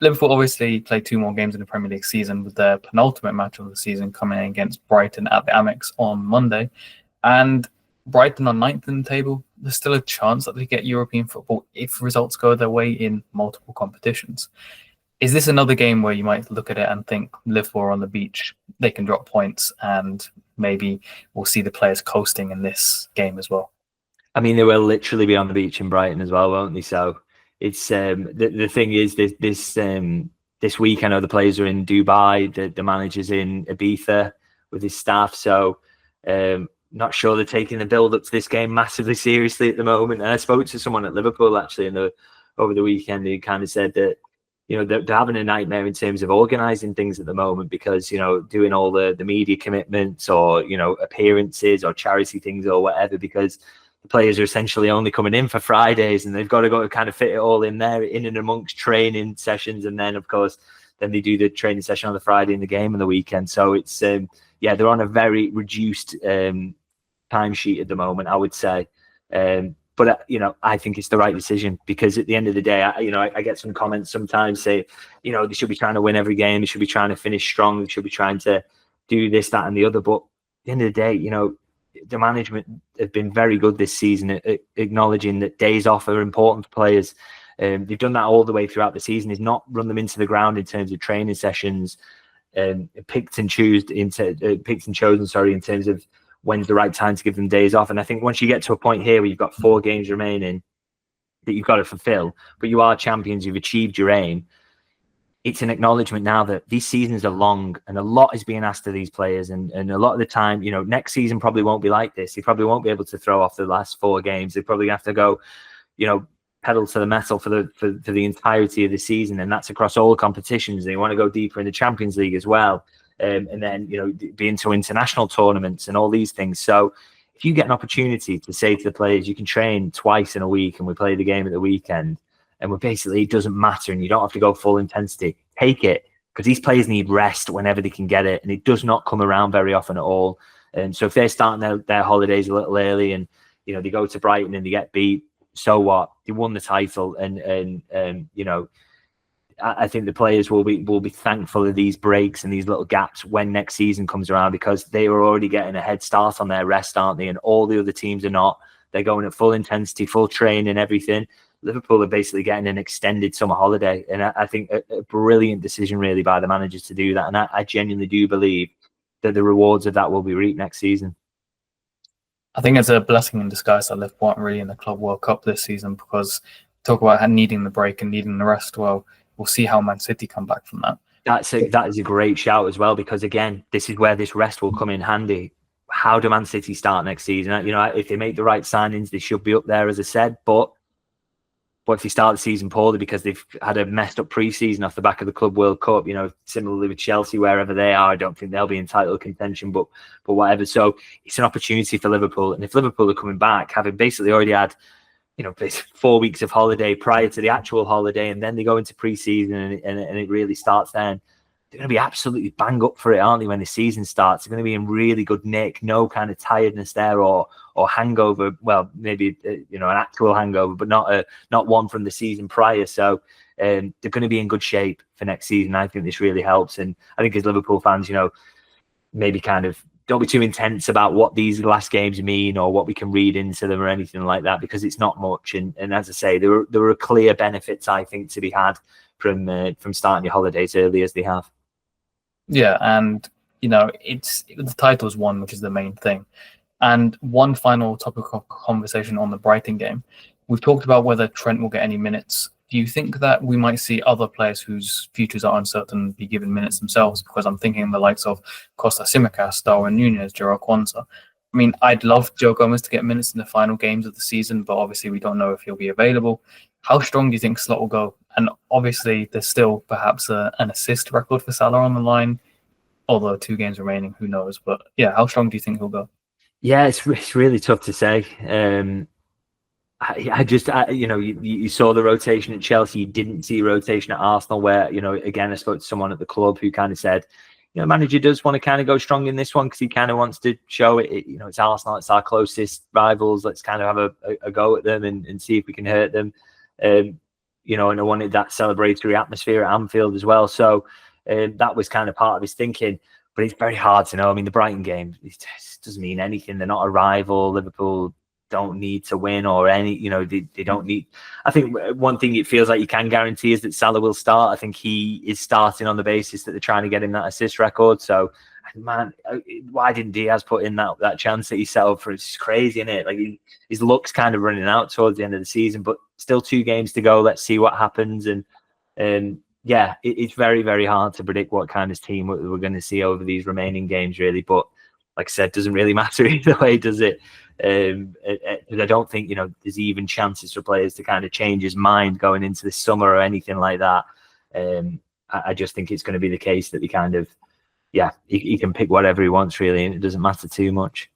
Liverpool obviously play 2 more games in the Premier League season, with their penultimate match of the season coming in against Brighton at the Amex on Monday. And Brighton are 9th in the table. There's still a chance that they get European football if results go their way in multiple competitions. Is this another game where you might look at it and think Liverpool are on the beach, they can drop points, and maybe we'll see the players coasting in this game as well? I mean, they will literally be on the beach in Brighton as well, won't they? So it's the thing is this week, I know the players are in Dubai, the manager's in Ibiza with his staff. So not sure they're taking the build up to this game massively seriously at the moment. And I spoke to someone at Liverpool actually over the weekend who kind of said that, you know, they're having a nightmare in terms of organising things at the moment because, you know, doing all the media commitments or, you know, appearances or charity things or whatever, because the players are essentially only coming in for Fridays and they've got to go kind of fit it all in there, in and amongst training sessions. And then, of course, then they do the training session on the Friday and the game on the weekend. So it's, they're on a very reduced timesheet at the moment, I would say. But, you know, I think it's the right decision because at the end of the day, I get some comments sometimes say, you know, they should be trying to win every game. They should be trying to finish strong. They should be trying to do this, that, and the other. But at the end of the day, you know, the management have been very good this season at acknowledging that days off are important for players. They've done that all the way throughout the season. Is not run them into the ground in terms of training sessions, picked and chosen in terms of when's the right time to give them days off. And I think once you get to a point here where you've got 4 games remaining that you've got to fulfill, but you are champions, you've achieved your aim, it's an acknowledgement now that these seasons are long and a lot is being asked of these players. And a lot of the time, you know, next season probably won't be like this. They probably won't be able to throw off the last 4 games. They probably have to go, you know, pedal to the metal for the entirety of the season. And that's across all competitions. They want to go deeper in the Champions League as well. And then, you know, be into international tournaments and all these things. So if you get an opportunity to say to the players, you can train twice in a week and we play the game at the weekend, and we're basically, it doesn't matter and you don't have to go full intensity, take it, because these players need rest whenever they can get it. And it does not come around very often at all. And so if they're starting their holidays a little early and, you know, they go to Brighton and they get beat, so what? They won the title. And you know, I think the players will be thankful of these breaks and these little gaps when next season comes around, because they were already getting a head start on their rest, aren't they? And all the other teams are not. They're going at full intensity, full training, everything. Liverpool are basically getting an extended summer holiday. And I think a brilliant decision really by the managers to do that. And I genuinely do believe that the rewards of that will be reaped next season. I think it's a blessing in disguise that Liverpool aren't really in the Club World Cup this season, because talk about needing the break and needing the rest. Well, we'll see how Man City come back from that. That is a great shout as well, because again, this is where this rest will come in handy. How do Man City start next season? You know, if they make the right signings, they should be up there, as I said. But if they start the season poorly because they've had a messed up pre-season off the back of the Club World Cup, you know, similarly with Chelsea, wherever they are, I don't think they'll be in title contention, but whatever. So it's an opportunity for Liverpool. And if Liverpool are coming back, having basically already had, you know, 4 weeks of holiday prior to the actual holiday, and then they go into pre-season and it really starts then, they're going to be absolutely bang up for it, aren't they, when the season starts? They're going to be in really good nick, no kind of tiredness there or hangover. Well, maybe, you know, an actual hangover, but not one from the season prior. So they're going to be in good shape for next season. I think this really helps. And I think as Liverpool fans, you know, maybe kind of don't be too intense about what these last games mean or what we can read into them or anything like that, because it's not much. And as I say, there were clear benefits, I think, to be had from starting your holidays early as they have. Yeah, and you know, the title's won, which is the main thing. And one final topic of conversation on the Brighton game. We've talked about whether Trent will get any minutes. Do you think that we might see other players whose futures are uncertain be given minutes themselves? Because I'm thinking the likes of Costa Tsimikas, Darwin Núñez, Joao Kwanzaa. I mean, I'd love Joe Gomez to get minutes in the final games of the season, but obviously we don't know if he'll be available. How strong do you think Slot will go? And obviously there's still perhaps an assist record for Salah on the line, although 2 games remaining, who knows? But yeah, how strong do you think he'll go? Yeah, it's really tough to say. You know, you saw the rotation at Chelsea. You didn't see rotation at Arsenal, where, you know, again, I spoke to someone at the club who kind of said, you know, manager does want to kind of go strong in this one because he kind of wants to show it. You know, it's Arsenal, it's our closest rivals. Let's kind of have a go at them and see if we can hurt them. You you know, and I wanted that celebratory atmosphere at Anfield as well. So that was kind of part of his thinking. But it's very hard to know. I mean, the Brighton game, it just doesn't mean anything. They're not a rival. Liverpool don't need to win or any, you know, they don't need. I think one thing it feels like you can guarantee is that Salah will start. I think he is starting on the basis that they're trying to get him that assist record. So, man, why didn't Diaz put in that chance that he set up for? It's crazy, isn't it? Like his luck's kind of running out towards the end of the season, but still 2 games to go. Let's see what happens. And yeah, it's very, very hard to predict what kind of team we're going to see over these remaining games, really. But like I said, doesn't really matter either way, does it? I don't think, you know, there's even chances for players to kind of change his mind going into the summer or anything like that. I just think it's going to be the case that he kind of, yeah, he can pick whatever he wants, really, and it doesn't matter too much.